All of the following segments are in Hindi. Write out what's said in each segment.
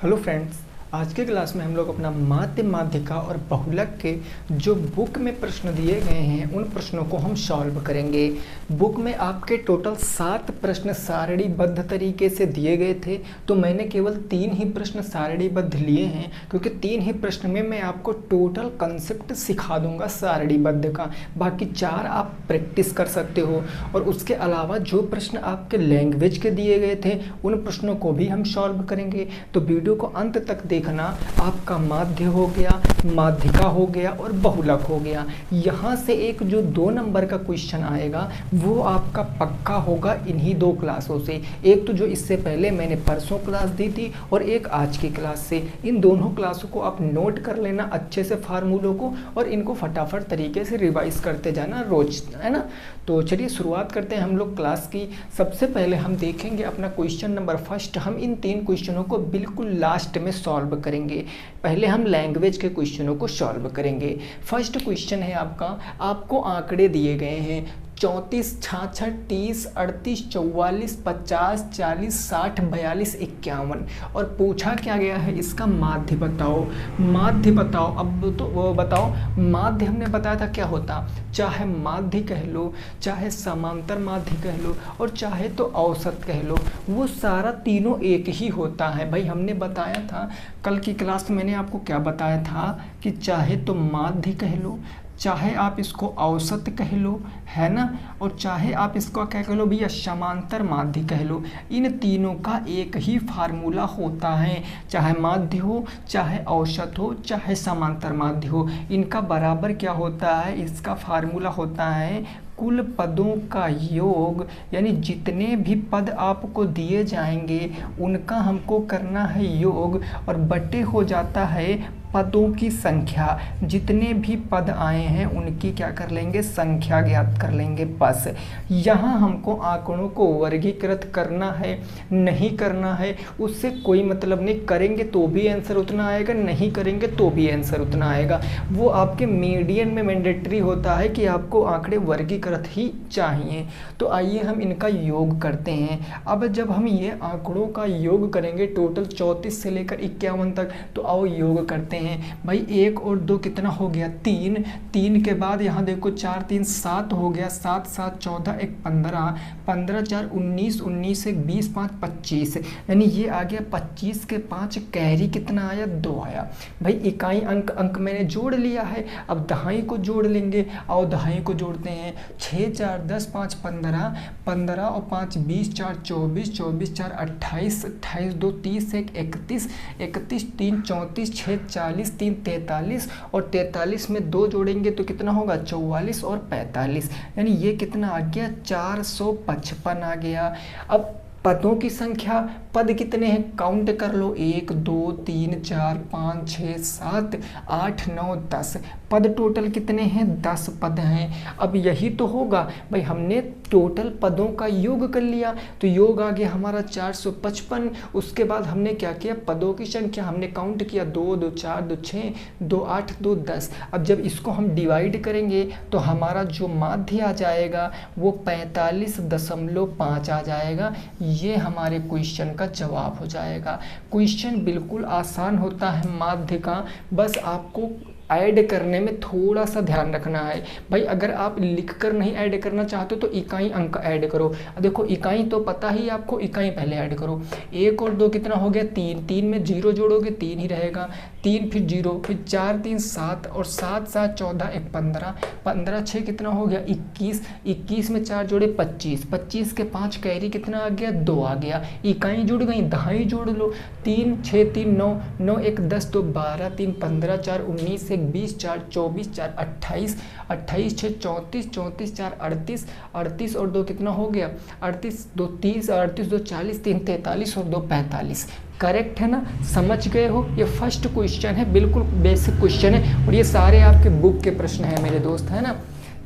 हेलो फ्रेंड्स, आज के क्लास में हम लोग अपना माध्य, माध्यिका और बहुलक के जो बुक में प्रश्न दिए गए हैं उन प्रश्नों को हम सॉल्व करेंगे। बुक में आपके टोटल 7 प्रश्न सारणीबद्ध तरीके से दिए गए थे, तो मैंने केवल 3 ही प्रश्न सारणीबद्ध लिए हैं, क्योंकि 3 ही प्रश्न में मैं आपको टोटल कंसेप्ट सिखा दूंगा सारणीबद्ध का। बाकी 4 आप प्रैक्टिस कर सकते हो। और उसके अलावा जो प्रश्न आपके लैंग्वेज के दिए गए थे उन प्रश्नों को भी हम सॉल्व करेंगे। तो वीडियो को अंत तक देखना। आपका माध्य हो गया, माध्यिका हो गया और बहुलक हो गया। यहाँ से एक जो 2 नंबर का क्वेश्चन आएगा वो आपका पक्का होगा इन्हीं 2 क्लासों से। एक तो जो इससे पहले मैंने परसों क्लास दी थी और एक आज की क्लास से। इन दोनों क्लासों को आप नोट कर लेना अच्छे से फार्मूलों को, और इनको फटाफट तरीके से रिवाइज करते जाना रोज, है ना। तो चलिए शुरुआत करते हैं हम लोग क्लास की। सबसे पहले हम देखेंगे अपना क्वेश्चन नंबर फर्स्ट। हम इन 3 क्वेश्चनों को बिल्कुल लास्ट में सॉल्व करेंगे। पहले हम लैंग्वेज के क्वेश्चनों को सॉल्व करेंगे। फर्स्ट क्वेश्चन है आपको आंकड़े दिए गए हैं 34, 66, 30, 38, 44, 50, 40, 60, 42, 51 और पूछा क्या गया है इसका माध्य बताओ। माध्य बताओ। अब तो वो बताओ, माध्य हमने बताया था क्या होता, चाहे माध्य कह लो, चाहे समांतर माध्य कह लो और चाहे तो औसत कह लो, वो सारा तीनों एक ही होता है। भाई हमने बताया था कल की क्लास में, मैंने आपको क्या बताया था कि चाहे तो माध्य कह लो, चाहे आप इसको औसत कह लो, है ना, और चाहे आप इसको क्या कह लो भैया, समांतर माध्य कह लो। इन तीनों का एक ही फार्मूला होता है, चाहे माध्य हो, चाहे औसत हो, चाहे समांतर माध्य हो। इनका बराबर क्या होता है, इसका फार्मूला होता है कुल पदों का योग। यानी जितने भी पद आपको दिए जाएंगे उनका हमको करना है योग, और बटे हो जाता है पदों की संख्या। जितने भी पद आए हैं उनकी क्या कर लेंगे, संख्या ज्ञात कर लेंगे बस। यहाँ हमको आंकड़ों को वर्गीकृत करना है नहीं करना है उससे कोई मतलब नहीं। करेंगे तो भी आंसर उतना आएगा, नहीं करेंगे तो भी आंसर उतना आएगा। वो आपके मीडियन में मैंडेटरी होता है कि आपको आंकड़े वर्गीकृत ही चाहिए। तो आइए हम इनका योग करते हैं। अब जब हम ये आंकड़ों का योग करेंगे टोटल 34 से लेकर 51 तक, तो आओ योग करते हैं। भाई 1 और 2 कितना हो गया, 3। 3 के बाद यहाँ देखो 4 3 7 हो गया, 7 7 14 1 15, 15 4 19, 19 1 20, 5 25, यानी ये आ गया 25 के 5 कैरी कितना आया, 2 आया। भाई इकाई अंक मैंने जोड़ लिया है। अब दहाई को जोड़ लेंगे, और दहाई को जोड़ते हैं। 6 4 10 5 15, 15 और 5 20, 4 24, 24 4 28, 28 2 30 1 31, 31 3 34, 6 40, 3 43 और 43 में 2 जोड़ेंगे तो कितना होगा, 44 और 45, यानी ये कितना आ गया, 455 आ गया। अब पदों की संख्या, पद कितने हैं काउंट कर लो, 1 2 3 4 5 6 7 8 9 10 पद टोटल कितने हैं, 10 पद हैं। अब यही तो होगा भाई, हमने टोटल पदों का योग कर लिया तो योग आ गया हमारा 455। उसके बाद हमने क्या किया, पदों की संख्या हमने काउंट किया, 2 2 4 2 6 2 8 2 10। अब जब इसको हम डिवाइड करेंगे तो हमारा जो माध्य आ जाएगा वो 45.5 आ जाएगा। ये हमारे क्वेश्चन का जवाब हो जाएगा। क्वेश्चन बिल्कुल आसान होता है माध्य का, बस आपको ऐड करने में थोड़ा सा ध्यान रखना है। भाई अगर आप लिखकर नहीं ऐड करना चाहते तो इकाई अंक ऐड करो। देखो इकाई तो पता ही आपको, इकाई पहले ऐड करो। 1 और 2 कितना हो गया, 3। 3 में 0 जोड़ोगे 3 ही रहेगा, 3 फिर 0 फिर 4 3 7 और 7 7 14 1 15, 15 6 कितना हो गया, 21। 21 में 4 जोड़े 25, 25 के 5 कैरी कितना आ गया, 2 आ गया। इकाई जुड़ गई, दहाई जोड़ लो, 3 6 3 9, 9 1 10 2 12, 3 15, 4 19 1 20, 4 24, 4 28, 28 6 34, 34 4 38, 38 और 2 कितना हो गया, 38 2 30, 38 2 40, 3 43 और 2 45। करेक्ट है ना, समझ गए हो। ये फर्स्ट क्वेश्चन है, बिल्कुल बेसिक क्वेश्चन है, और ये सारे आपके बुक के प्रश्न हैं मेरे दोस्त, है ना,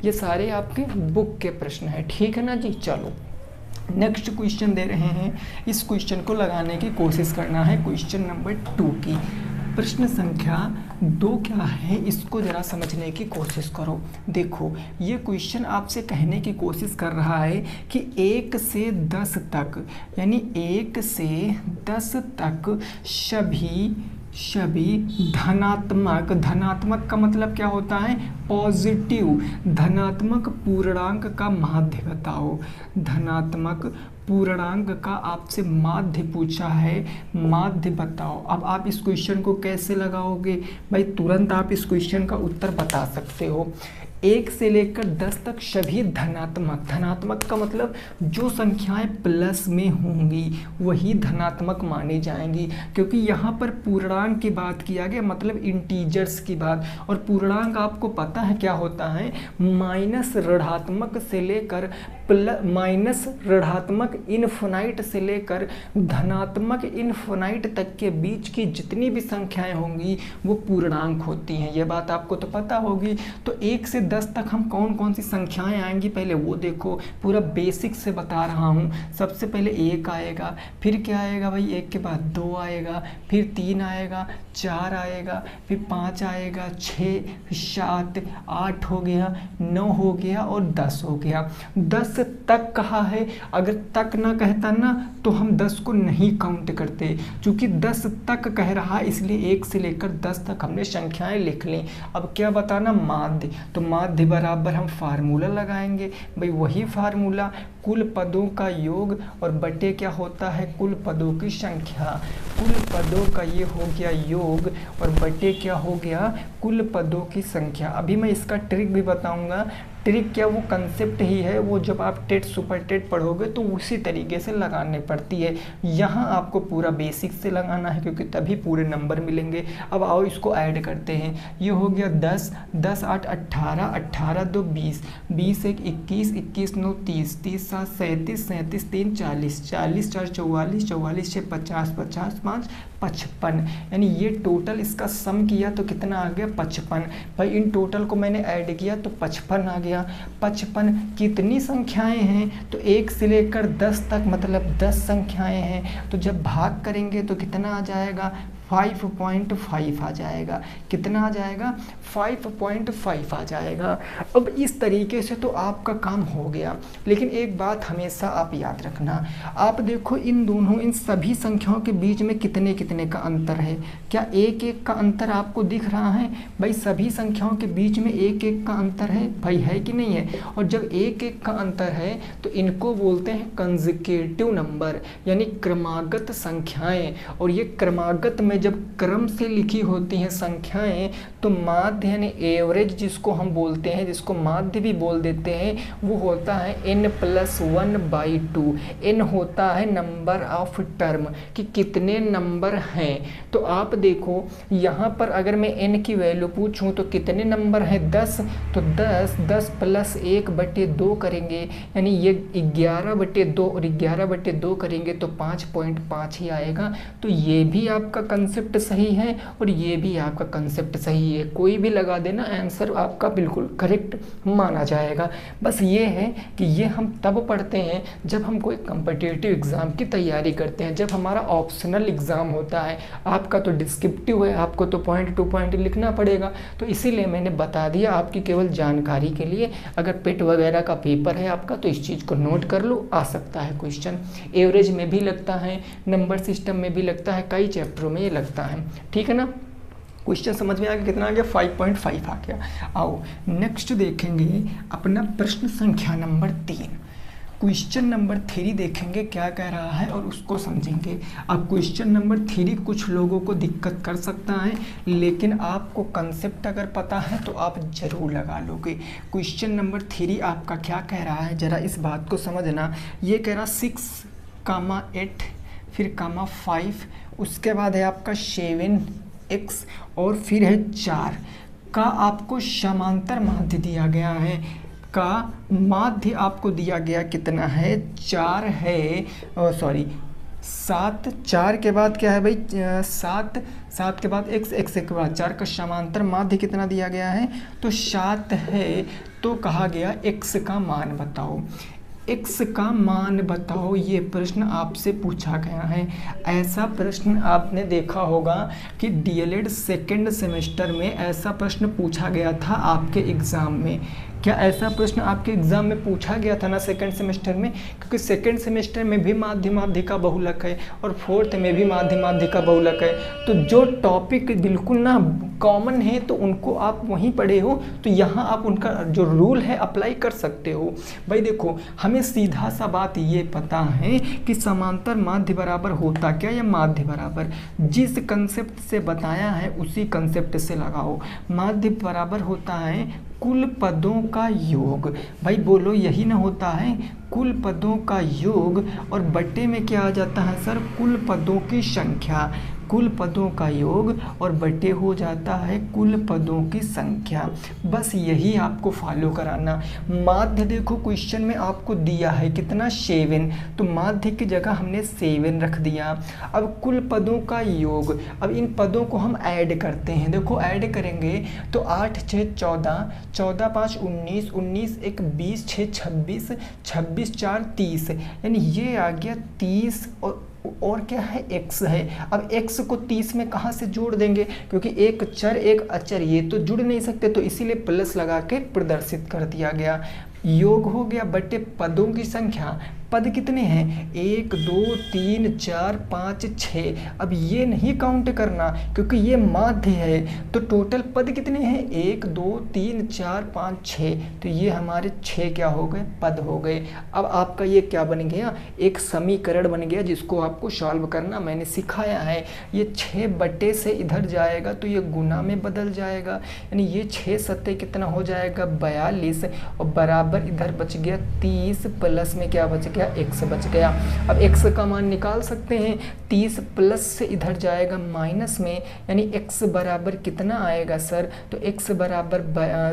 ये सारे आपके बुक के प्रश्न हैं, ठीक है ना जी। चलो नेक्स्ट क्वेश्चन दे रहे हैं, इस क्वेश्चन को लगाने की कोशिश करना है, क्वेश्चन नंबर 2 की। प्रश्न संख्या 2 क्या है, इसको ज़रा समझने की कोशिश करो। देखो ये क्वेश्चन आपसे कहने की कोशिश कर रहा है कि 1 से 10 तक, यानी 1 से 10 तक सभी धनात्मक का मतलब क्या होता है, पॉजिटिव, धनात्मक पूर्णांक का माध्य बताओ। धनात्मक पूर्णांक का आपसे माध्य पूछा है, माध्य बताओ। अब आप इस क्वेश्चन को कैसे लगाओगे भाई, तुरंत आप इस क्वेश्चन का उत्तर बता सकते हो। 1 से लेकर 10 तक सभी धनात्मक का मतलब जो संख्याएं प्लस में होंगी वही धनात्मक मानी जाएंगी, क्योंकि यहाँ पर पूर्णांक की बात किया गया, मतलब इंटीजर्स की बात। और पूर्णांक आपको पता है क्या होता है, माइनस ऋणात्मक से लेकर माइनस ऋणात्मक इनफिनाइट से लेकर धनात्मक इनफिनाइट तक के बीच की जितनी भी संख्याएं होंगी वो पूर्णांक होती हैं। ये बात आपको तो पता होगी। तो 1 से 10 तक हम कौन कौन सी संख्याएं आएंगी पहले वो देखो, पूरा बेसिक से बता रहा हूँ। सबसे पहले 1 आएगा, फिर क्या आएगा भाई, 1 के बाद 2 आएगा, फिर 3 आएगा, 4 आएगा, फिर 5 आएगा, 6, 7, 8 हो गया, 9 हो गया और 10 हो गया। 10 तक कहा है, अगर तक ना कहता ना तो हम 10 को नहीं काउंट करते। चूंकि 10 तक कह रहा इसलिए 1 से लेकर 10 तक हमने संख्याएं लिख ली। अब क्या बताना, माध्य। तो माध्य बराबर हम फार्मूला लगाएंगे भाई, वही फार्मूला कुल पदों का योग और बटे क्या होता है, कुल पदों की संख्या। कुल पदों का ये हो गया योग और बटे क्या हो गया, कुल पदों की संख्या। अभी मैं इसका ट्रिक भी बताऊंगा। ट्रिक क्या, वो कंसेप्ट ही है, वो जब आप टेट सुपर टेट पढ़ोगे तो उसी तरीके से लगानी पड़ती है। यहाँ आपको पूरा बेसिक से लगाना है क्योंकि तभी पूरे नंबर मिलेंगे। अब आओ इसको ऐड करते हैं। ये हो गया 10, 10 8 18, 18 2 20, 20 1 21, 21 9 30, 30 7 37, 37 3 40, 40 4 44, 44 6 50, 50 5 55। यानी ये टोटल इसका सम किया तो कितना आ गया, 55। भाई इन टोटल को मैंने ऐड किया तो 55 आ गया। 55 कितनी संख्याएं हैं, तो 1 से लेकर 10 तक मतलब 10 संख्याएं हैं। तो जब भाग करेंगे तो कितना आ जाएगा, 5.5 आ जाएगा। कितना आ जाएगा, 5.5 आ जाएगा। अब इस तरीके से तो आपका काम हो गया। लेकिन एक बात हमेशा आप याद रखना, आप देखो इन दोनों, इन सभी संख्याओं के बीच में कितने कितने का अंतर है। क्या 1 1 का अंतर आपको दिख रहा है भाई, सभी संख्याओं के बीच में 1 1 का अंतर है भाई, है कि नहीं है। और जब 1 1 का अंतर है तो इनको बोलते हैं कंसेक्यूटिव नंबर, यानी क्रमागत संख्याएं। और ये क्रमागत में जब क्रम से लिखी होती हैं संख्याएं तो माध्य यानी एवरेज जिसको हम बोलते हैं, जिसको माध्य भी बोल देते हैं, वो होता है n+1/2। n होता है नंबर ऑफ टर्म, कि कितने नंबर हैं। तो आप देखो यहाँ पर अगर मैं n की वैल्यू पूछूं तो कितने नंबर हैं, 10। तो 10 + 1/2 करेंगे, यानी ये 11/2 और 11/2 करेंगे तो 5.5 ही आएगा। तो ये भी आपका कंसेप्ट सही है और ये भी आपका कंसेप्ट सही है। कोई भी लगा देना, आंसर आपका बिल्कुल करेक्ट माना जाएगा। बस ये है कि ये हम तब पढ़ते हैं जब हम कोई कॉम्पिटिटिव एग्ज़ाम की तैयारी करते हैं, जब हमारा ऑप्शनल एग्ज़ाम होता है। आपका तो डिस्क्रिप्टिव है, आपको तो पॉइंट टू पॉइंट लिखना पड़ेगा। तो इसीलिए मैंने बता दिया आपकी केवल जानकारी के लिए। अगर पेट वगैरह का पेपर है आपका तो इस चीज़ को नोट कर लो, आ सकता है क्वेश्चन। एवरेज में भी लगता है, नंबर सिस्टम में भी लगता है, कई चैप्टरों में ये लगता है। ठीक है ना। क्वेश्चन समझ में आ गया, कितना आ गया, 5.5 आ गया। आओ नेक्स्ट देखेंगे अपना प्रश्न संख्या नंबर 3। क्वेश्चन नंबर 3 देखेंगे क्या कह रहा है और उसको समझेंगे। अब क्वेश्चन नंबर 3 कुछ लोगों को दिक्कत कर सकता है, लेकिन आपको कंसेप्ट अगर पता है तो आप ज़रूर लगा लोगे। क्वेश्चन नंबर 3 आपका क्या कह रहा है, ज़रा इस बात को समझना। ये कह रहा 6, 8 फिर 5, उसके बाद है आपका 7x और फिर है 4 का आपको समांतर माध्य दिया गया है। का माध्य आपको दिया गया कितना है, 4 है, सॉरी 7। 4 के बाद क्या है भाई, 7 के बाद x के बाद 4 का समांतर माध्य कितना दिया गया है, तो 7 है। तो कहा गया x का मान बताओ। x का मान बताओ, ये प्रश्न आपसे पूछा गया है। ऐसा प्रश्न आपने देखा होगा कि डीएलएड सेकेंड सेमेस्टर में ऐसा प्रश्न पूछा गया था आपके एग्ज़ाम में। क्या ऐसा प्रश्न आपके एग्ज़ाम में पूछा गया था ना सेकंड सेमेस्टर में? क्योंकि सेकंड सेमेस्टर में भी माध्य माध्यिका बहुलक है और फोर्थ में भी माध्य माध्यिका बहुलक है। तो जो टॉपिक बिल्कुल ना कॉमन है तो उनको आप वहीं पढ़े हो, तो यहाँ आप उनका जो रूल है अप्लाई कर सकते हो। भाई देखो, हमें सीधा सा बात ये पता है कि समांतर माध्य बराबर होता क्या, या माध्य बराबर जिस कंसेप्ट से बताया है उसी कंसेप्ट से लगाओ। माध्य बराबर होता है कुल पदों का योग। भाई बोलो, यही ना होता है कुल पदों का योग, और बट्टे में क्या आ जाता है सर, कुल पदों की संख्या। कुल पदों का योग और बट्टे हो जाता है कुल पदों की संख्या। बस यही आपको फॉलो कराना। माध्य देखो क्वेश्चन में आपको दिया है कितना, 7, तो माध्य की जगह हमने 7 रख दिया। अब कुल पदों का योग, अब इन पदों को हम ऐड करते हैं। देखो ऐड करेंगे तो 8 6 14, 14 5 19, 19 1 20, 6 26, 26 4 30, यानी ये आ गया 30 और क्या है, x है। अब x को 30 में कहाँ से जोड़ देंगे, क्योंकि एक चर एक अचर ये तो जुड़ नहीं सकते, तो इसीलिए प्लस लगा के प्रदर्शित कर दिया गया। योग हो गया बटे पदों की संख्या। पद कितने हैं, 1 2 3 4 5 6। अब ये नहीं काउंट करना क्योंकि ये माध्य है, तो टोटल पद कितने हैं, 1 2 3 4 5 6, तो ये हमारे 6 क्या हो गए, पद हो गए। अब आपका ये क्या बन गया, एक समीकरण बन गया जिसको आपको सॉल्व करना मैंने सिखाया है। ये 6 बटे से इधर जाएगा तो ये गुना में बदल जाएगा, यानी ये 6 सत्ते कितना हो जाएगा, 42, और बराबर इधर बच गया 30, प्लस में क्या बच गया, x बच गया। अब x का मान निकाल सकते हैं, 30 प्लस से इधर जाएगा माइनस में, यानी x बराबर कितना आएगा सर, तो x बराबर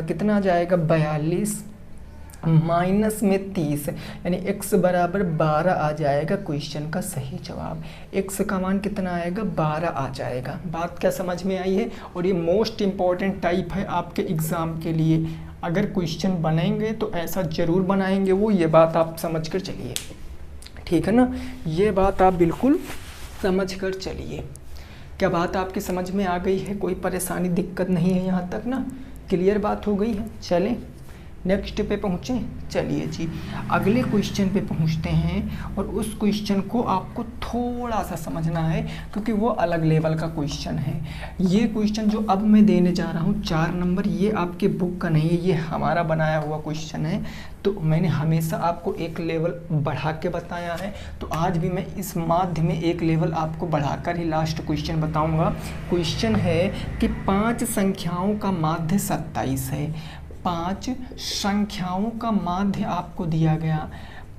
कितना आ जाएगा, 42 माइनस में 30, यानी x बराबर 12 आ जाएगा क्वेश्चन का सही जवाब। x का मान कितना आएगा, 12 आ जाएगा। बात क्या समझ में आई है? और ये मोस्ट इम्पॉर्टेंट टाइप है आपके एग्ज़ाम के लिए। अगर क्वेश्चन बनेंगे तो ऐसा ज़रूर बनाएंगे वो, ये बात आप समझ कर चलिए, ठीक है ना। ये बात आप बिल्कुल समझ कर चलिए। क्या बात आपकी समझ में आ गई है? कोई परेशानी दिक्कत नहीं है यहाँ तक ना, क्लियर बात हो गई है। चलें नेक्स्ट पे पहुँचें। चलिए जी अगले क्वेश्चन पे पहुँचते हैं, और उस क्वेश्चन को आपको थोड़ा सा समझना है क्योंकि वो अलग लेवल का क्वेश्चन है। ये क्वेश्चन जो अब मैं देने जा रहा हूँ 4 नंबर, ये आपके बुक का नहीं है, ये हमारा बनाया हुआ क्वेश्चन है। तो मैंने हमेशा आपको एक लेवल बढ़ा के बताया है, तो आज भी मैं इस माध्य में एक लेवल आपको बढ़ाकर ही लास्ट क्वेश्चन बताऊँगा। क्वेश्चन है कि 5 संख्याओं का माध्य 27 है। 5 संख्याओं का माध्य आपको दिया गया,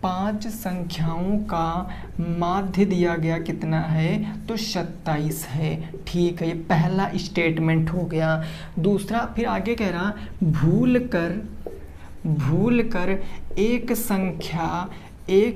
5 संख्याओं का माध्य दिया गया कितना है, तो 27 है। ठीक है, ये पहला स्टेटमेंट हो गया। दूसरा फिर आगे कह रहा, भूल कर एक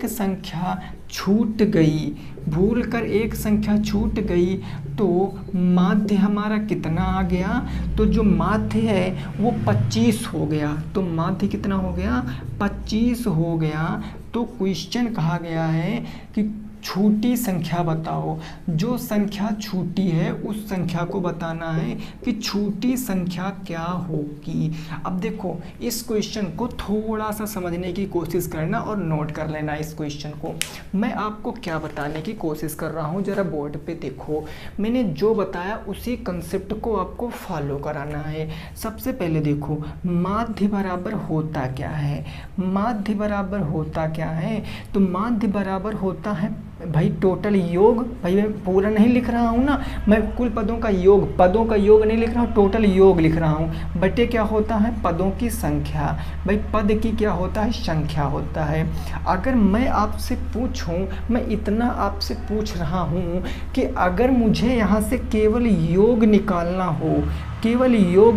संख्या छूट गई, भूल कर एक संख्या छूट गई तो माध्य हमारा कितना आ गया, तो जो माध्य है वो 25 हो गया। तो माध्य कितना हो गया, 25 हो गया। तो क्वेश्चन कहा गया है कि छूटी संख्या बताओ। जो संख्या छूटी है उस संख्या को बताना है कि छूटी संख्या क्या होगी। अब देखो इस क्वेश्चन को थोड़ा सा समझने की कोशिश करना और नोट कर लेना इस क्वेश्चन को। मैं आपको क्या बताने की कोशिश कर रहा हूँ, ज़रा बोर्ड पे देखो। मैंने जो बताया उसी कंसेप्ट को आपको फॉलो कराना है। सबसे पहले देखो माध्य बराबर होता क्या है। माध्य बराबर होता क्या है, तो माध्य बराबर होता है भाई टोटल योग। भाई मैं पूरा नहीं लिख रहा हूँ ना, मैं कुल पदों का योग नहीं लिख रहा हूँ, टोटल योग लिख रहा हूँ। बटे क्या होता है, पदों की संख्या। भाई पद की क्या होता है, संख्या होता है। अगर मैं आपसे पूछूं, मैं इतना आपसे पूछ रहा हूँ कि अगर मुझे यहाँ से केवल योग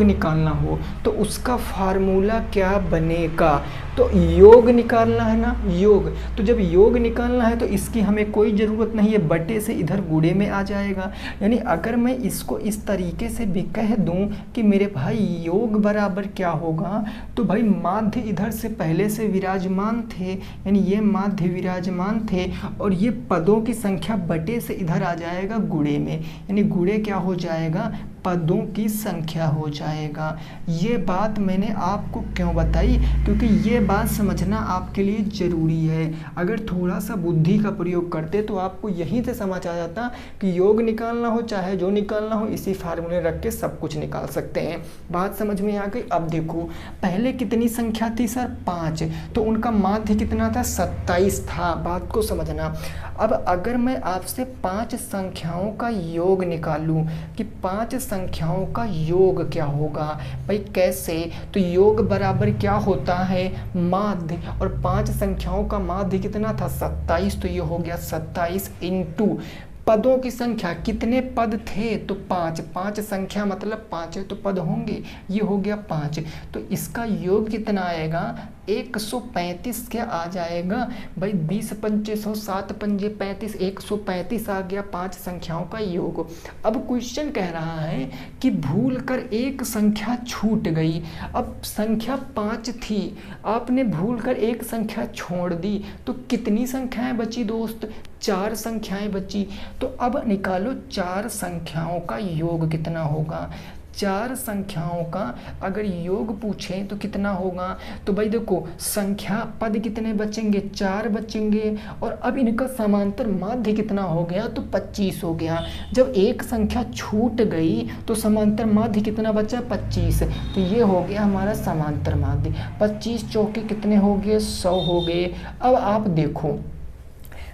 निकालना हो तो उसका फार्मूला क्या बनेगा। तो योग निकालना है ना, योग। तो जब योग निकालना है तो इसकी हमें कोई ज़रूरत नहीं है, बटे से इधर गुणे में आ जाएगा। यानी अगर मैं इसको इस तरीके से भी कह दूं कि मेरे भाई योग बराबर क्या होगा, तो भाई माध्य इधर से पहले से विराजमान थे, यानी ये माध्य विराजमान थे, और ये पदों की संख्या बटे से इधर आ जाएगा गुणे में, यानी गुणे क्या हो जाएगा, पदों की संख्या हो जाएगा। ये बात मैंने आपको क्यों बताई, क्योंकि ये बात समझना आपके लिए ज़रूरी है। अगर थोड़ा सा बुद्धि का प्रयोग करते तो आपको यहीं से समझ आ जाता कि योग निकालना हो चाहे जो निकालना हो, इसी फार्मूले रख के सब कुछ निकाल सकते हैं। बात समझ में आ गई। अब देखो पहले कितनी संख्या थी सर, 5, तो उनका माध्य कितना था, 27 था। बात को समझना। अब अगर मैं आपसे 5 संख्याओं का योग निकालूं कि 5 संख्याओं का योग क्या होगा, भाई कैसे, तो योग बराबर क्या होता है, माध्य, और 5 संख्याओं का माध्य कितना था, 27, तो ये हो गया 27 इंटू पदों की संख्या, कितने पद थे, तो 5, 5 संख्या मतलब 5 है तो पद होंगे, ये हो गया 5, तो इसका योग कितना आएगा, 135 क्या आ जाएगा भाई, 20 पंचे 100, 7 पंजे 35, 135 आ गया 5 संख्याओं का योग। अब क्वेश्चन कह रहा है कि भूल कर एक संख्या छूट गई। अब संख्या 5 थी, आपने भूल कर एक संख्या छोड़ दी, तो कितनी संख्याएं बची दोस्त, 4 संख्याएं बची। तो अब निकालो 4 संख्याओं का योग कितना होगा। 4 संख्याओं का अगर योग पूछें तो कितना होगा, तो भाई देखो संख्या पद कितने बचेंगे, 4 बचेंगे, और अब इनका समांतर माध्य कितना हो गया, तो 25 हो गया। जब एक संख्या छूट गई तो समांतर माध्य कितना बचा, 25, तो ये हो गया हमारा समांतर माध्य। 25 चौके कितने हो गए, 100 हो गए। अब आप देखो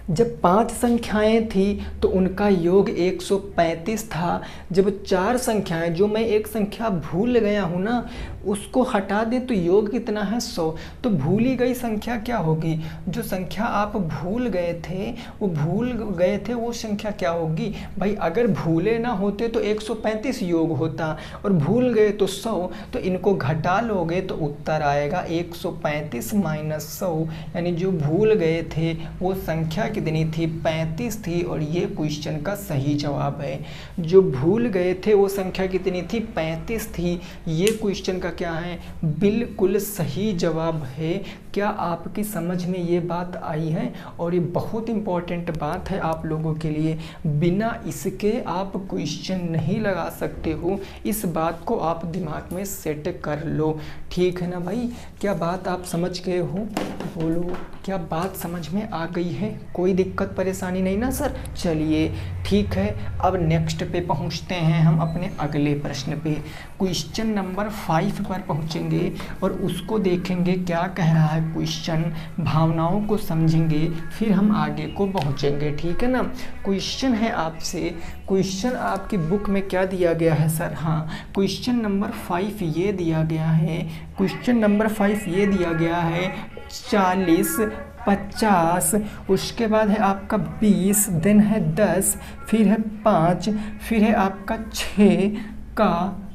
जब 5 संख्याएं थी तो उनका योग 135 था। जब 4 संख्याएं, जो मैं एक संख्या भूल गया हूँ ना, उसको हटा दे तो योग कितना है, 100। तो भूली गई संख्या क्या होगी, जो संख्या आप भूल गए थे वो संख्या क्या होगी भाई, अगर भूले ना होते तो 135 योग होता, और भूल गए तो 100, तो इनको घटा लोगे तो उत्तर आएगा 135 माइनस 100, यानी जो भूल गए थे वो संख्या कितनी थी, 35 थी, और ये क्वेश्चन का सही जवाब है। जो भूल गए थे वो संख्या कितनी थी, 35 थी। ये क्वेश्चन का क्या है, बिल्कुल सही जवाब है। क्या आपकी समझ में ये बात आई है, और ये बहुत इंपॉर्टेंट बात है आप लोगों के लिए, बिना इसके आप क्वेश्चन नहीं लगा सकते हो। इस बात को आप दिमाग में सेट कर लो, ठीक है ना भाई। क्या बात आप समझ गए हो, बोलो क्या बात समझ में आ गई है, कोई दिक्कत परेशानी नहीं ना सर। चलिए ठीक है, अब नेक्स्ट पे पहुंचते हैं हम अपने अगले प्रश्न पे। क्वेश्चन नंबर 5 पर पहुंचेंगे और उसको देखेंगे क्या कह रहा है क्वेश्चन, भावनाओं को समझेंगे, फिर हम आगे को पहुंचेंगे, ठीक है ना। क्वेश्चन है आपसे, क्वेश्चन आपकी बुक में क्या दिया गया है सर, हाँ क्वेश्चन नंबर 5 ये दिया गया है, क्वेश्चन नंबर 5 ये दिया गया है 40, 50, उसके बाद है आपका 20, देन है 10, फिर है 5, फिर है आपका 6 का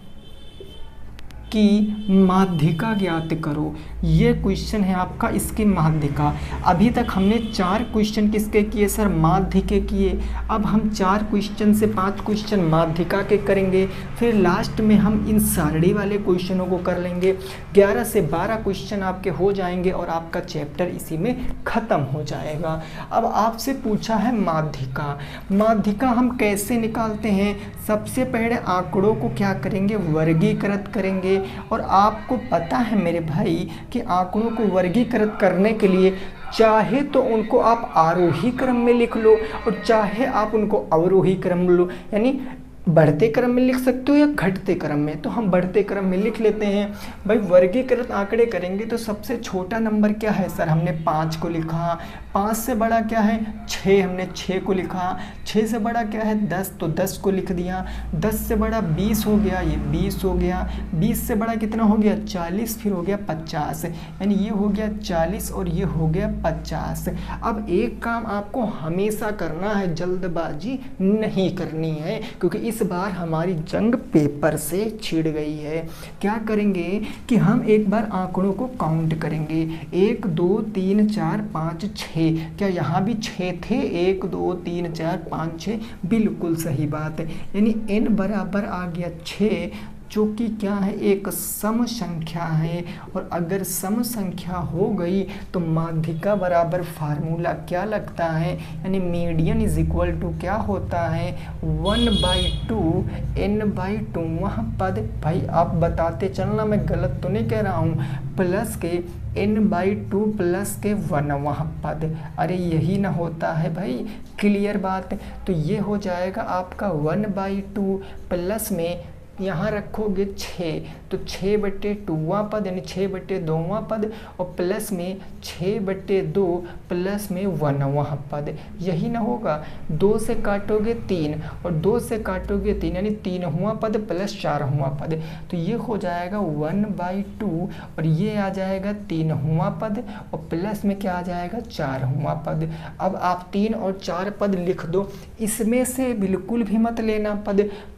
की माध्यिका ज्ञात करो। ये क्वेश्चन है आपका, इसकी माध्यिका। अभी तक हमने 4 क्वेश्चन किसके किए सर, माध्य के किए। अब हम 4 क्वेश्चन से 5 क्वेश्चन माध्यिका के करेंगे, फिर लास्ट में हम इन सारणी वाले क्वेश्चनों को कर लेंगे। 11 से 12 क्वेश्चन आपके हो जाएंगे और आपका चैप्टर इसी में ख़त्म हो जाएगा। अब आपसे पूछा है माध्यिका, माध्यिका हम कैसे निकालते हैं। सबसे पहले आंकड़ों को क्या करेंगे, वर्गीकृत करेंगे। और आपको पता है मेरे भाई कि आंकड़ों को वर्गीकृत करने के लिए चाहे तो उनको आप आरोही क्रम में लिख लो और चाहे आप उनको अवरोही क्रम में लो, यानी बढ़ते क्रम में लिख सकते हो या घटते क्रम में। तो हम बढ़ते क्रम में लिख लेते हैं भाई। वर्गीकृत आंकड़े करेंगे तो सबसे छोटा नंबर क्या है सर, हमने 5 को लिखा। 5 से बड़ा क्या है 6, हमने 6 को लिखा। 6 से बड़ा क्या है 10, तो 10 को लिख दिया। 10 से बड़ा 20 हो गया, ये 20 हो गया। 20 से बड़ा कितना हो गया 40, फिर हो गया 50, यानी ये हो गया 40 और ये हो गया 50। अब एक काम आपको हमेशा करना है, जल्दबाजी नहीं करनी है, क्योंकि इस बार हमारी जंग पेपर से छिड़ गई है। क्या करेंगे कि हम एक बार आंकड़ों को काउंट करेंगे। 1 2 3 4 5 6, क्या यहाँ भी 6 थे? 1 2 3 4 5 6, बिल्कुल सही बात है। यानी n बराबर आ गया 6, जो कि क्या है एक सम संख्या है। और अगर सम संख्या हो गई तो माध्यिका बराबर फार्मूला क्या लगता है, यानी मीडियन इज इक्वल टू क्या होता है 1/2 n/2। वह पद भाई आप बताते चलना, मैं गलत तो नहीं कह रहा हूँ, प्लस के n/2 प्लस के 1 वह पद। अरे यही ना होता है भाई, क्लियर बात। तो ये हो जाएगा आपका 1/2 प्लस में यहाँ रखोगे 6, तो 6/2वां पद यानी 6/2वां पद, और प्लस में 6/2 प्लस में 1वां पद, यही ना होगा। 2 से काटोगे 3 और 2 से काटोगे 3, यानी 3वां पद प्लस 4वां पद, तो ये हो जाएगा 1/2 और ये आ जाएगा 3वां पद और प्लस में क्या आ जाएगा 4वां पद। अब आप 3 और 4 पद लिख दो, इसमें से बिल्कुल भी मत लेना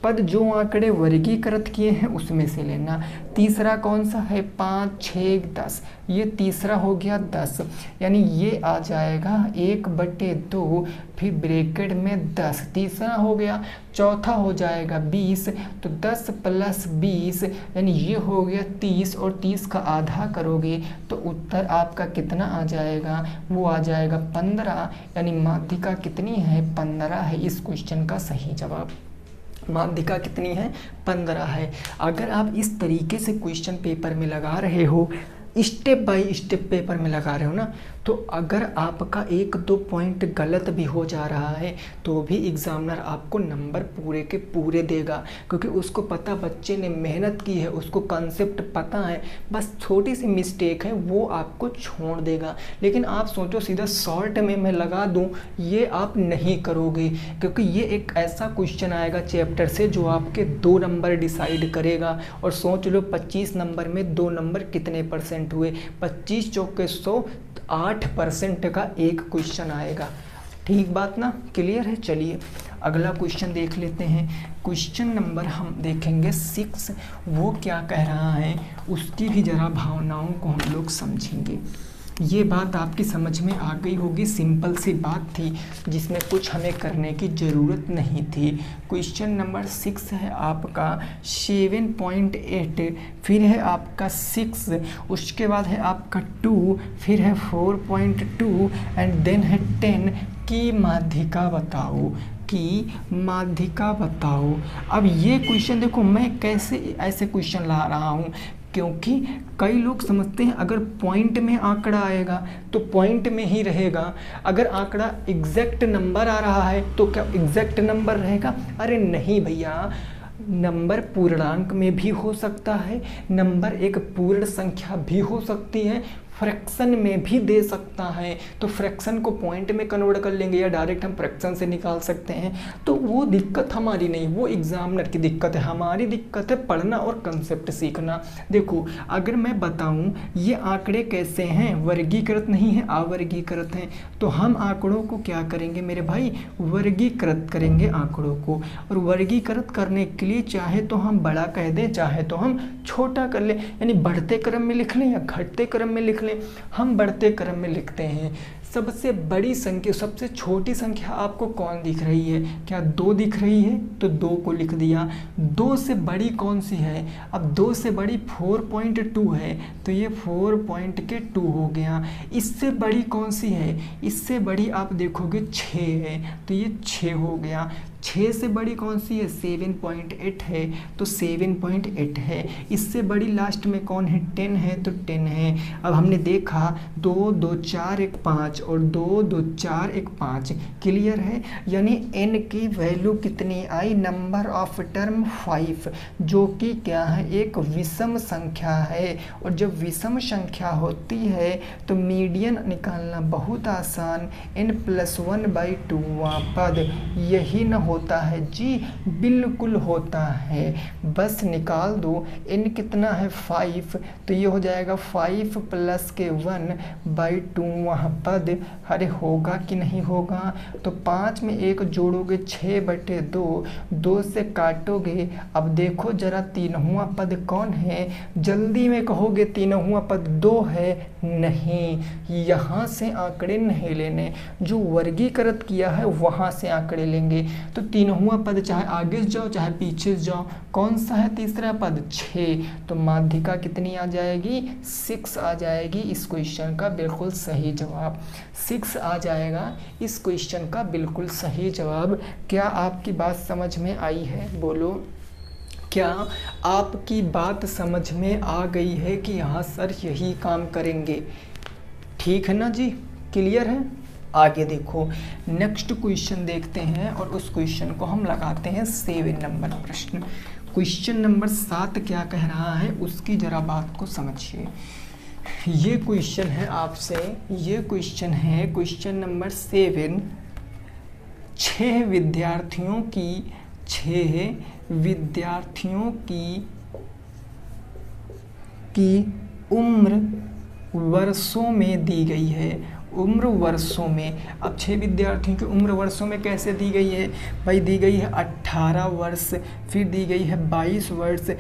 पद जो आंकड़े वर्गीकृत किए हैं उसमें से लेना। तीसरा कौन सा है 5 6 10, ये तीसरा हो गया 10, यानी ये आ जाएगा 1/2, फिर ब्रैकेट में 10, तीसरा हो गया। चौथा हो जाएगा 20, तो 10 प्लस 20 यानी ये हो गया 30, और 30 का आधा करोगे तो उत्तर आपका कितना आ जाएगा, वो आ जाएगा 15, यानी माध्यिका कितनी है 15 है इस क्वेश्चन का सही जवाब। माध्यिका कितनी है 15 है। अगर आप इस तरीके से क्वेश्चन पेपर में लगा रहे हो, स्टेप बाय स्टेप पेपर में लगा रहे हो ना, तो अगर आपका 1-2 पॉइंट गलत भी हो जा रहा है तो भी एग्जामिनर आपको नंबर पूरे के पूरे देगा, क्योंकि उसको पता बच्चे ने मेहनत की है, उसको कॉन्सेप्ट पता है, बस छोटी सी मिस्टेक है वो आपको छोड़ देगा। लेकिन आप सोचो सीधा शॉर्ट में मैं लगा दूं, ये आप नहीं करोगे, क्योंकि ये एक ऐसा क्वेश्चन आएगा चैप्टर से जो आपके 2 नंबर डिसाइड करेगा। और सोच लो 25 नंबर में 2 नंबर कितने % हुए, 25 चौके 100, 8% का एक क्वेश्चन आएगा। ठीक बात ना, क्लियर है। चलिए अगला क्वेश्चन देख लेते हैं। क्वेश्चन नंबर हम देखेंगे 6, वो क्या कह रहा है उसकी भी जरा भावनाओं को हम लोग समझेंगे। ये बात आपकी समझ में आ गई होगी, सिंपल सी बात थी जिसमें कुछ हमें करने की ज़रूरत नहीं थी। क्वेश्चन नंबर 6 है आपका 7.8, फिर है आपका 6, उसके बाद है आपका 2, फिर है 4.2 एंड देन है 10 की माध्यिका बताओ, की माध्यिका बताओ। अब ये क्वेश्चन देखो मैं कैसे ऐसे क्वेश्चन ला रहा हूँ, क्योंकि कई लोग समझते हैं अगर पॉइंट में आंकड़ा आएगा तो पॉइंट में ही रहेगा, अगर आंकड़ा एग्जैक्ट नंबर आ रहा है तो क्या एग्जैक्ट नंबर रहेगा। अरे नहीं भैया, नंबर पूर्णांक में भी हो सकता है, नंबर एक पूर्ण संख्या भी हो सकती है, फ्रैक्शन में भी दे सकता है। तो फ्रैक्शन को पॉइंट में कन्वर्ट कर लेंगे या डायरेक्ट हम फ्रैक्शन से निकाल सकते हैं, तो वो दिक्कत हमारी नहीं, वो एग्जामिनर की दिक्कत है। हमारी दिक्कत है पढ़ना और कंसेप्ट सीखना। देखो अगर मैं बताऊं ये आंकड़े कैसे हैं, वर्गीकृत नहीं है, अवर्गीकृत हैं, तो हम आंकड़ों को क्या करेंगे मेरे भाई, वर्गीकृत करेंगे आंकड़ों को। और वर्गीकृत करने के लिए चाहे तो हम बड़ा कह दें, चाहे तो हम छोटा कर लें, यानी बढ़ते क्रम में लिख लें या घटते क्रम में लिख लें। हम बढ़ते क्रम में लिखते हैं। सबसे बड़ी संख्या, सबसे छोटी संख्या आपको कौन दिख रही है, क्या 2 दिख रही है, तो 2 को लिख दिया। 2 से बड़ी कौन सी है, अब 2 से बड़ी 4.2 है, तो ये 4.2 हो गया। इससे बड़ी कौन सी है, इससे बड़ी आप देखोगे 6 है, तो ये 6 हो गया। 6 से बड़ी कौन सी है, 7.8 है, तो 7.8 है। इससे बड़ी लास्ट में कौन है, 10 है, तो 10 है। अब हमने देखा 2 2 4 1 5, 5 और 2 2 4 1 5। क्लियर है? यानी n की वैल्यू कितनी आई? नंबर ऑफ टर्म 5, जो कि क्या है? एक विषम संख्या है। और जब विषम संख्या होती है तो मीडियन निकालना बहुत आसान, n+1/2 पद। यही न होता है जी? बिल्कुल होता है। बस निकाल दो। n कितना है? 5, तो ये हो जाएगा 5 + के 1/2 पद। अरे होगा कि नहीं होगा? तो 5 में 1 जोड़ोगे 6/2, 2 से काटोगे। अब देखो जरा तीनवा पद कौन है? जल्दी में कहोगे तीनवा पद 2 है। नहीं, यहाँ से आंकड़े नहीं लेने, जो वर्गीकृत किया है वहाँ से आंकड़े लेंगे। तो तीनवा पद चाहे आगे जाओ चाहे पीछे जाओ, कौन सा है तीसरा पद? 6। तो माध्यिका कितनी आ जाएगी? 6 आ जाएगी। इस क्वेश्चन का बिल्कुल सही जवाब 6 आ जाएगा। इस क्वेश्चन का बिल्कुल सही जवाब। क्या आपकी बात समझ में आई है? बोलो, क्या आपकी बात समझ में आ गई है कि हाँ सर यही काम करेंगे? ठीक है ना जी? क्लियर है? आगे देखो, नेक्स्ट क्वेश्चन देखते हैं और उस क्वेश्चन को हम लगाते हैं 7 नंबर प्रश्न। क्वेश्चन नंबर 7 क्या कह रहा है उसकी जरा बात को समझिए। ये क्वेश्चन है आपसे, ये क्वेश्चन है क्वेश्चन नंबर 7। 6 विद्यार्थियों की उम्र वर्षों में दी गई है। उम्र वर्षों में। अब 6 विद्यार्थियों की उम्र वर्षों में कैसे दी गई है भाई? दी गई है 18 वर्ष, फिर दी गई है 22 वर्ष,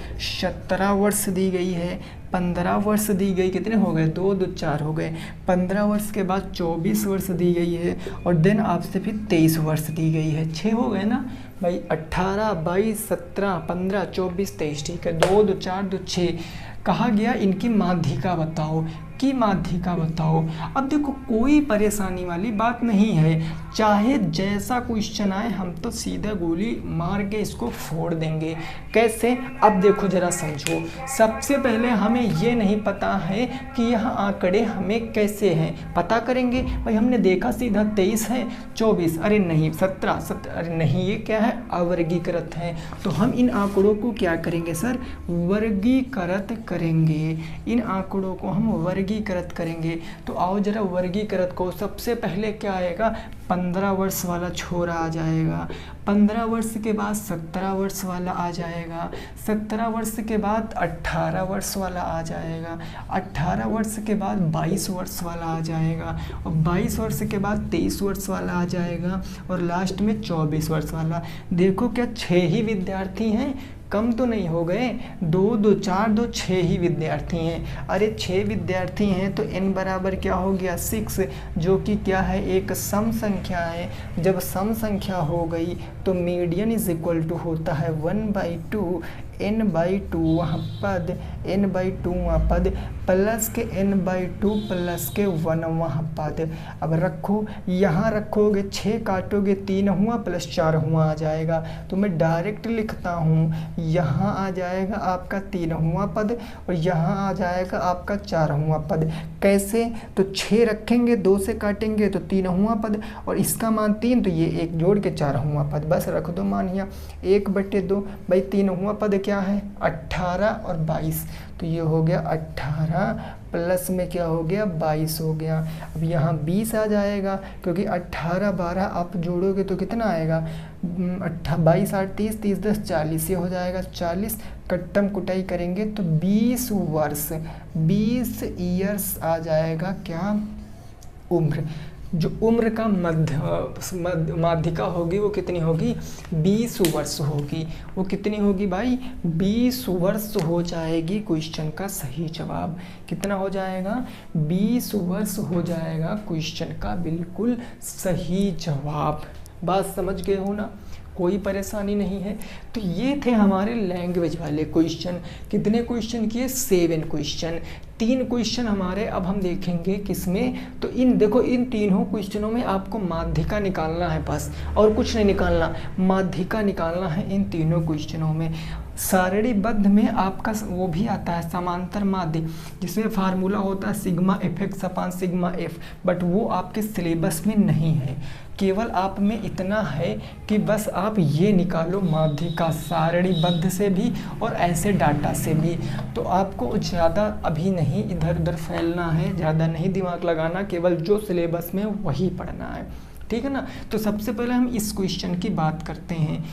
17 वर्ष दी गई है, 15 वर्ष दी गई। कितने हो गए? 2 2 4 हो गए। 15 वर्ष के बाद 24 वर्ष दी गई है और देन आपसे फिर 23 वर्ष दी गई है। 6 हो गए ना भाई? 18 22 17 15 24 23। ठीक है, 2 2 4 2 6। कहा गया इनकी माध्यिका बताओ, की माध्यिका बताओ। अब देखो कोई परेशानी वाली बात नहीं है, चाहे जैसा क्वेश्चन आए हम तो सीधा गोली मार के इसको फोड़ देंगे। कैसे? अब देखो जरा समझो। सबसे पहले हमें ये नहीं पता है कि यह आंकड़े हमें कैसे हैं, पता करेंगे। भाई हमने देखा सीधा 23 है, 24, अरे नहीं 17, अरे नहीं ये क्या है? अवर्गीकृत है। तो हम इन आंकड़ों को क्या करेंगे सर? वर्गीकृत करेंगे। इन आंकड़ों को हम वर्गीकृत करेंगे। तो आओ जरा वर्गीकृत को। सबसे पहले क्या आएगा? 15 वर्ष वाला छोरा आ जाएगा, 15 वर्ष के बाद 17 वर्ष वाला आ जाएगा, 17 वर्ष के बाद 18 वर्ष वाला आ जाएगा, 18 वर्ष के बाद 22 वर्ष वाला आ जाएगा और 22 वर्ष के बाद 23 वर्ष वाला आ जाएगा और लास्ट में 24 वर्ष वाला। देखो क्या 6 ही विद्यार्थी हैं? कम तो नहीं हो गए? 2 2 4 2 6 ही विद्यार्थी हैं। अरे 6 विद्यार्थी हैं तो n बराबर क्या हो गया? 6, जो कि क्या है? एक सम संख्या है। जब सम संख्या हो गई तो मीडियन इज इक्वल टू होता है 1/2 n/2 वहाँ पद, n/2 वहाँ पद प्लस के n/2 प्लस के 1 वहाँ पद। अब रखो, यहाँ रखोगे 6 काटोगे 3 हुआ प्लस 4 हुआ आ जाएगा। तो मैं डायरेक्ट लिखता हूँ, यहाँ आ जाएगा आपका 3 हुआ पद और यहाँ आ जाएगा आपका 4 हुआ पद। कैसे? तो 6 रखेंगे, 2 से काटेंगे तो 3 हुआ पद और इसका मान 3, तो ये 1 जोड़ के 4 हुआ पद। बस रख दो मान यहाँ 1/2। भाई 3 हुआ पद क्या है? 18 और 22। तो ये हो गया 18 प्लस में क्या हो गया? 22 हो गया। अब यहाँ 20 आ जाएगा क्योंकि 18 12 आप जोड़ोगे तो कितना आएगा? 22 8 30 30 10 40। ये हो जाएगा 40। कट्टम कुटाई करेंगे तो 20 वर्ष, 20 ईयर्स आ जाएगा क्या? उम्र। जो उम्र का माध्यिका होगी वो कितनी होगी? 20 वर्ष होगी। वो कितनी होगी भाई? 20 वर्ष हो जाएगी। क्वेश्चन का सही जवाब कितना हो जाएगा? 20 वर्ष हो जाएगा क्वेश्चन का बिल्कुल सही जवाब। बात समझ गए हो ना? कोई परेशानी नहीं है। तो ये थे हमारे लैंग्वेज वाले क्वेश्चन। कितने क्वेश्चन किए? 7 क्वेश्चन। 3 क्वेश्चन हमारे अब हम देखेंगे किसमें, तो इन देखो इन तीनों क्वेश्चनों में आपको माध्यिका निकालना है बस, और कुछ नहीं निकालना, माध्यिका निकालना है इन तीनों क्वेश्चनों में। सारणीबद्ध में आपका वो भी आता है समांतर माध्य, जिसमें फार्मूला होता है sigma F x upon sigma F, but वो आपके सिलेबस में नहीं है। केवल आप में इतना है कि बस आप ये निकालो माध्यिका सारणीबद्ध से भी और ऐसे डाटा से भी। तो आपको ज़्यादा अभी नहीं इधर उधर फैलना है, ज़्यादा नहीं दिमाग लगाना, केवल जो सिलेबस में वही पढ़ना है, ठीक है ना। तो सबसे पहले हम इस क्वेश्चन की बात करते हैं।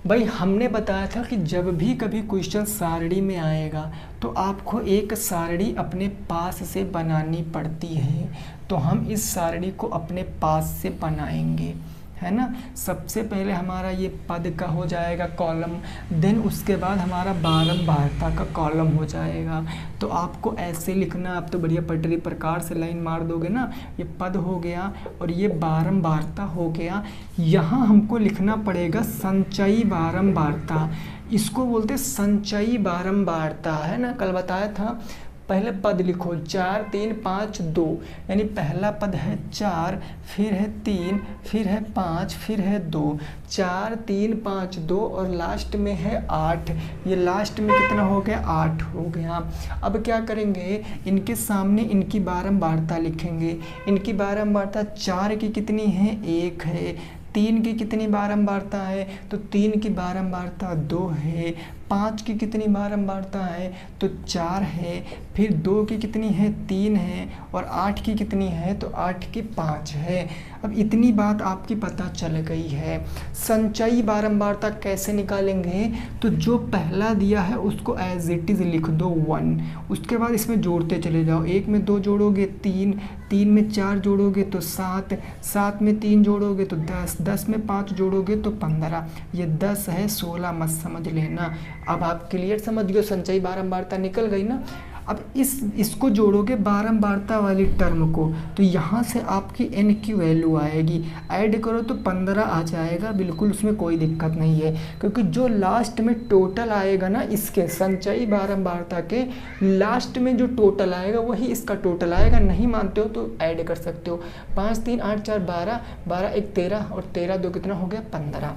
भाई हमने बताया था कि जब भी कभी क्वेश्चन सारणी में आएगा तो आपको एक सारणी अपने पास से बनानी पड़ती है। तो हम इस सारणी को अपने पास से बनाएंगे, है ना। सबसे पहले हमारा ये पद का हो जाएगा कॉलम, देन उसके बाद हमारा बारंबारता का कॉलम हो जाएगा। तो आपको ऐसे लिखना, आप तो बढ़िया पटरी प्रकार से लाइन मार दोगे ना। ये पद हो गया और ये बारंबारता हो गया। यहाँ हमको लिखना पड़ेगा संचयी बारंबारता, इसको बोलते संचयी बारंबारता, है ना। कल बताया था। पहले पद लिखो 4 3 5 2, यानी पहला पद है 4, फिर है 3, फिर है 5, फिर है 2, 4 3 5 2 और लास्ट में है 8। ये लास्ट में कितना हो गया? 8 हो गया। अब क्या करेंगे, इनके सामने इनकी बारंबारता लिखेंगे। इनकी बारंबारता 4 की कितनी है? 1 है। 3 की कितनी बारंबारता है? तो 3 की बारंबारता 2 है। 5 की कितनी बारंबारता है? तो 4 है। फिर 2 की कितनी है? 3 है। और 8 की कितनी है? तो 8 की 5 है। अब इतनी बात आपकी पता चल गई है। संचयी बारंबारता कैसे निकालेंगे? तो जो पहला दिया है उसको एज इट इज़ लिख दो 1, उसके बाद इसमें जोड़ते चले जाओ। 1 में 2 जोड़ोगे 3, 3 में 4 जोड़ोगे तो 7, 7 में 3 जोड़ोगे तो 10, 10 में 5 जोड़ोगे तो 15। ये 10 है, 16 मत समझ लेना। अब आप क्लियर समझ गए, संचयी बारंबारता निकल गई ना। अब इसको जोड़ोगे बारंबारता वाली टर्म को, तो यहाँ से आपकी n की वैल्यू आएगी। ऐड करो तो 15 आ जाएगा, बिल्कुल उसमें कोई दिक्कत नहीं है। क्योंकि जो लास्ट में टोटल आएगा ना, इसके संचयी बारंबारता के लास्ट में जो टोटल आएगा वही इसका टोटल आएगा। नहीं मानते हो तो ऐड कर सकते हो। 5 3 8 4 12, 12 1 13 और 13 2 कितना हो गया? 15।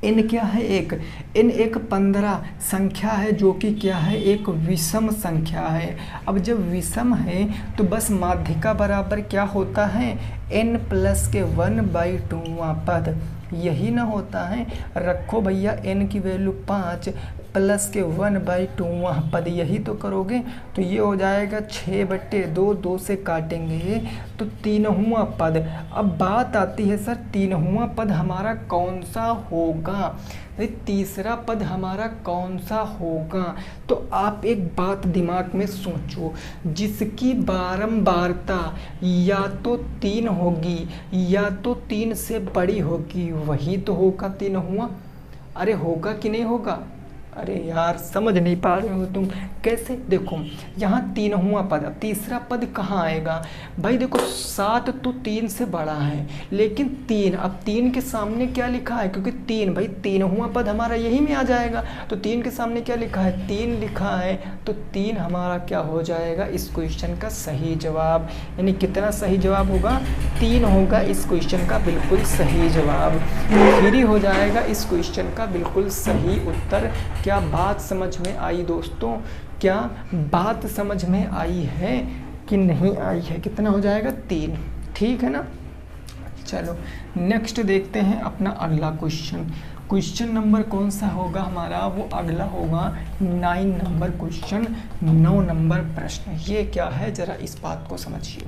n क्या है? 1। n एक 15 संख्या है जो कि क्या है? एक विषम संख्या है। अब जब विषम है तो बस माध्यिका बराबर क्या होता है? n प्लस के 1/2वां पद, यही ना होता है। रखो भैया n की वैल्यू 5 प्लस के 1/2वां पद, यही तो करोगे। तो ये हो जाएगा 6/2, 2 से काटेंगे तो 3वां पद। अब बात आती है सर 3वां पद हमारा कौन सा होगा? तीसरा पद हमारा कौन सा होगा? तो आप एक बात दिमाग में सोचो, जिसकी बारंबारता या तो 3 होगी या तो 3 से बड़ी होगी, वही तो होगा 3वां। अरे होगा कि नहीं होगा? अरे यार समझ नहीं पा रहे हो तुम। कैसे? देखो यहाँ 3वां पद, अब तीसरा पद कहाँ आएगा? भाई देखो 7 तो 3 से बड़ा है, लेकिन 3, अब 3 के सामने क्या लिखा है? क्योंकि 3, भाई 3वां पद हमारा यही में आ जाएगा। तो 3 के सामने क्या लिखा है? 3 लिखा है, तो 3 हमारा क्या हो जाएगा इस क्वेश्चन का सही जवाब। यानी कितना सही जवाब होगा? 3 होगा इस क्वेश्चन का बिल्कुल सही जवाब। फ्री हो जाएगा इस क्वेश्चन का बिल्कुल सही उत्तर। क्या बात समझ में आई दोस्तों? क्या बात समझ में आई है कि नहीं आई है? कितना हो जाएगा? 3, ठीक है ना। चलो नेक्स्ट देखते हैं अपना अगला क्वेश्चन। क्वेश्चन नंबर कौन सा होगा हमारा? वो अगला होगा 9 नंबर क्वेश्चन, 9 नंबर प्रश्न। ये क्या है जरा इस बात को समझिए।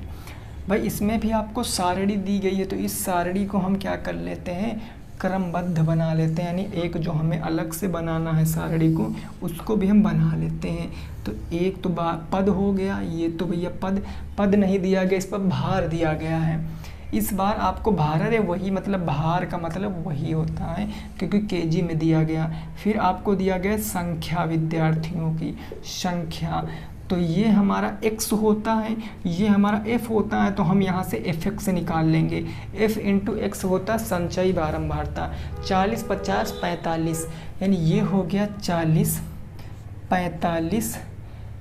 भाई इसमें भी आपको सारणी दी गई है, तो इस सारणी को हम क्या कर लेते हैं? क्रमबद्ध बना लेते हैं। यानी एक जो हमें अलग से बनाना है सारणी को, उसको भी हम बना लेते हैं। तो एक तो पद हो गया, ये तो भैया पद नहीं दिया गया, इस पर भार दिया गया है। इस बार आपको भार, अरे वही मतलब भार का मतलब वही होता है क्योंकि केजी में दिया गया। फिर आपको दिया गया संख्या, विद्यार्थियों की संख्या। तो ये हमारा x होता है, ये हमारा f होता है, तो हम यहाँ से fx से निकाल लेंगे। f इंटू एक्स होता है संचयी बारंबारता। 40 50 45, यानी ये हो गया 40 45,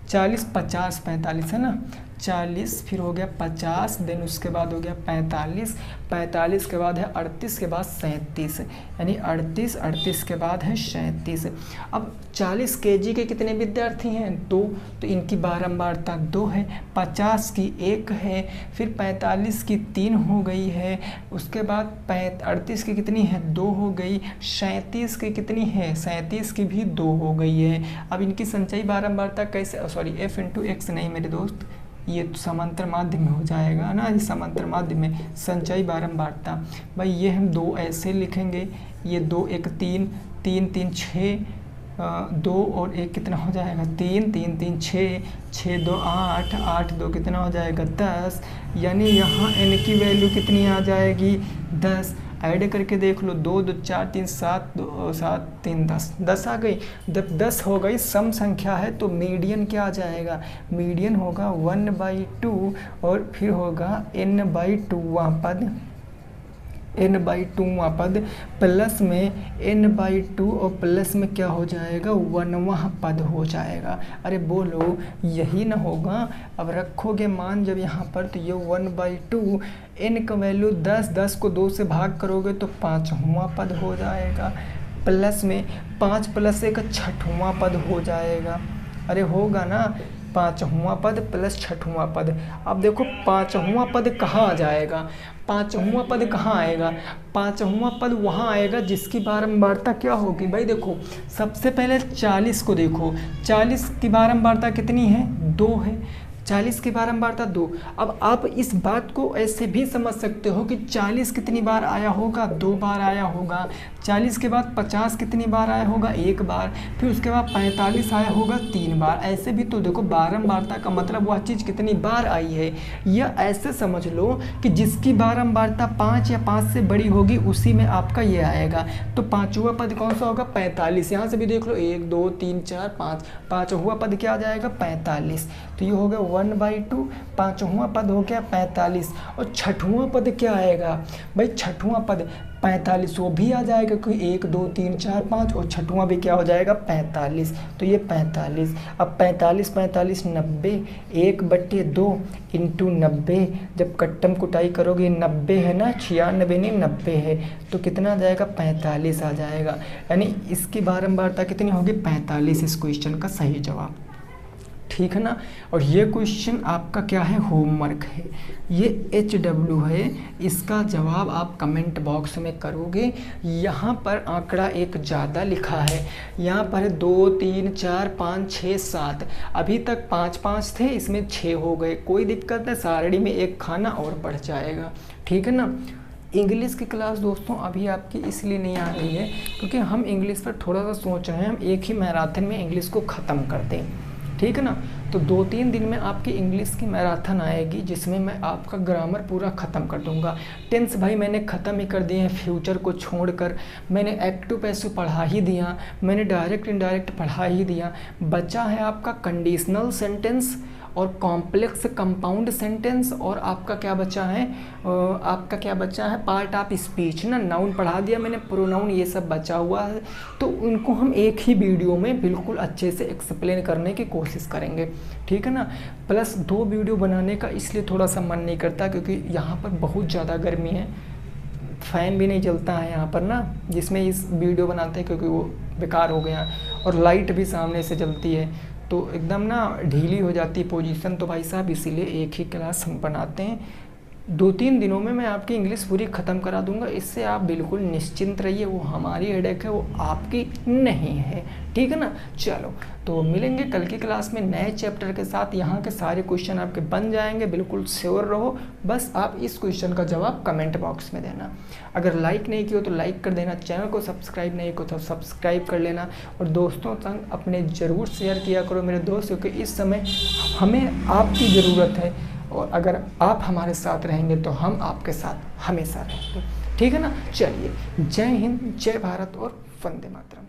40 50 45 है ना, 40 फिर हो गया 50, देन उसके बाद हो गया 45, 45 के बाद है 38 के बाद 37, यानी 38, 38 के बाद है 37। अब 40 केजी के कितने विद्यार्थी हैं? 2, तो इनकी बारंबारता 2 है। 50 की 1 है, फिर 45 की 3 हो गई है, उसके बाद 38 की कितनी है? 2 हो गई। 37 की कितनी है? 37 की भी 2 हो गई है। अब इनकी संचयी बारंबारता कैसे, सॉरी f इंटू एक्स नहीं मेरे दोस्त, ये समांतर माध्य में हो जाएगा ना, ये समांतर माध्य में संचयी बारंबारता। भाई ये हम 2 ऐसे लिखेंगे, ये 2 1 3, 3 3 6, 2 और 1 कितना हो जाएगा? 3 3 3 6, 6 2 8, 8 2 कितना हो जाएगा? 10, यानी यहाँ n की वैल्यू कितनी आ जाएगी? 10। ऐड करके देख लो, 2 2 4 3 7, 2 7 3 10, 10 आ गई। जब 10 हो गई, सम संख्या है, तो मीडियन क्या आ जाएगा? मीडियन होगा 1/2 और फिर होगा n/2वां पद, n/2वां पद, प्लस में n/2 और प्लस में क्या हो जाएगा? 1वां पद हो जाएगा। अरे बोलो, यही ना होगा? अब रखोगे मान जब यहाँ पर, तो ये 1/2, n का वैल्यू 10, 10 को 2 से भाग करोगे तो 5वां पद हो जाएगा, प्लस में 5 + 1 6वां पद हो जाएगा। अरे होगा ना, 5वां पद प्लस 6वां पद। अब देखो 5वां पद कहाँ आ जाएगा? 5वां पद कहाँ आएगा? 5वां पद वहाँ आएगा जिसकी बारंबारता क्या होगी? भाई देखो, सबसे पहले 40 को देखो, 40 की बारंबारता कितनी है? 2 है। 40 की बारंबारता 2। अब आप इस बात को ऐसे भी समझ सकते हो कि 40 कितनी बार आया होगा? 2 बार आया होगा। 40 के बाद 50 कितनी बार आया होगा? 1 बार। फिर उसके बाद 45 आया होगा 3 बार। ऐसे भी तो देखो, बारंबारता का मतलब वह चीज़ कितनी बार आई है। या ऐसे समझ लो कि जिसकी बारंबारता 5 या 5 से बड़ी होगी उसी में आपका ये आएगा। तो 5वां पद कौन सा होगा? 45। यहाँ से भी देख लो, 1 2 3 4 5, 5वां पद क्या आ जाएगा? 45। तो ये हो गया 1/2, 5वां पद हो गया 45। और 6वां पद क्या आएगा? भाई 6वां पद 45, वो भी आ जाएगा क्योंकि 1 2 3 4 5, और 6वां भी क्या हो जाएगा? 45। तो ये 45। अब 45 45 90, 1/2 इंटू 90, जब कट्टम कुटाई करोगे 90 है ना, 96 नहीं 90 है, तो कितना आ जाएगा? 45 आ जाएगा। यानी इसकी बारंबारता कितनी होगी? 45। इस क्वेश्चन का सही जवाब, ठीक है ना। और ये क्वेश्चन आपका क्या है? होमवर्क है। ये HW है, इसका जवाब आप कमेंट बॉक्स में करोगे। यहाँ पर आंकड़ा एक ज़्यादा लिखा है, यहाँ पर 2 3 4 5 6 7, अभी तक 5 5 थे, इसमें 6 हो गए। कोई दिक्कत है, सारणी में एक खाना और बढ़ जाएगा, ठीक है ना। इंग्लिश की क्लास दोस्तों अभी आपकी इसलिए नहीं आ रही है क्योंकि हम इंग्लिश पर थोड़ा सा सोच रहे हैं, हम एक ही मैराथन में इंग्लिश को ख़त्म कर दें, ठीक है ना। तो 2-3 दिन में आपकी इंग्लिश की मैराथन आएगी जिसमें मैं आपका ग्रामर पूरा ख़त्म कर दूंगा। टेंस भाई मैंने ख़त्म ही कर दिए हैं, फ्यूचर को छोड़कर। मैंने एक्टिव पैसिव पढ़ा ही दिया, मैंने डायरेक्ट इनडायरेक्ट पढ़ा ही दिया। बचा है आपका कंडीशनल सेंटेंस और कॉम्प्लेक्स कंपाउंड सेंटेंस, और आपका क्या बचा है? पार्ट ऑफ स्पीच ना। नाउन पढ़ा दिया मैंने, प्रोनाउन ये सब बचा हुआ है, तो उनको हम एक ही वीडियो में बिल्कुल अच्छे से एक्सप्लेन करने की कोशिश करेंगे, ठीक है ना। प्लस 2 वीडियो बनाने का इसलिए थोड़ा सा मन नहीं करता क्योंकि यहाँ पर बहुत ज़्यादा गर्मी है, फ़ैन भी नहीं चलता है यहाँ पर ना, जिसमें इस वीडियो बनाते हैं क्योंकि वो बेकार हो गया, और लाइट भी सामने से जलती है तो एकदम ना ढीली हो जाती है पोजीशन। तो भाई साहब इसीलिए एक ही क्लास हम बनाते हैं। 2-3 दिनों में मैं आपकी इंग्लिश पूरी ख़त्म करा दूंगा, इससे आप बिल्कुल निश्चिंत रहिए। वो हमारी हेडेक है, वो आपकी नहीं है, ठीक है ना। चलो तो मिलेंगे कल की क्लास में नए चैप्टर के साथ। यहाँ के सारे क्वेश्चन आपके बन जाएंगे, बिल्कुल श्योर रहो। बस आप इस क्वेश्चन का जवाब कमेंट बॉक्स में देना। अगर लाइक नहीं किया तो लाइक कर देना, चैनल को सब्सक्राइब नहीं किया तो सब्सक्राइब कर लेना, और दोस्तों तक अपने ज़रूर शेयर किया करो मेरे दोस्त, क्योंकि इस समय हमें आपकी ज़रूरत है, और अगर आप हमारे साथ रहेंगे तो हम आपके साथ हमेशा रहेंगे, ठीक है ना। चलिए, जय हिंद, जय भारत और वंदे मातरम।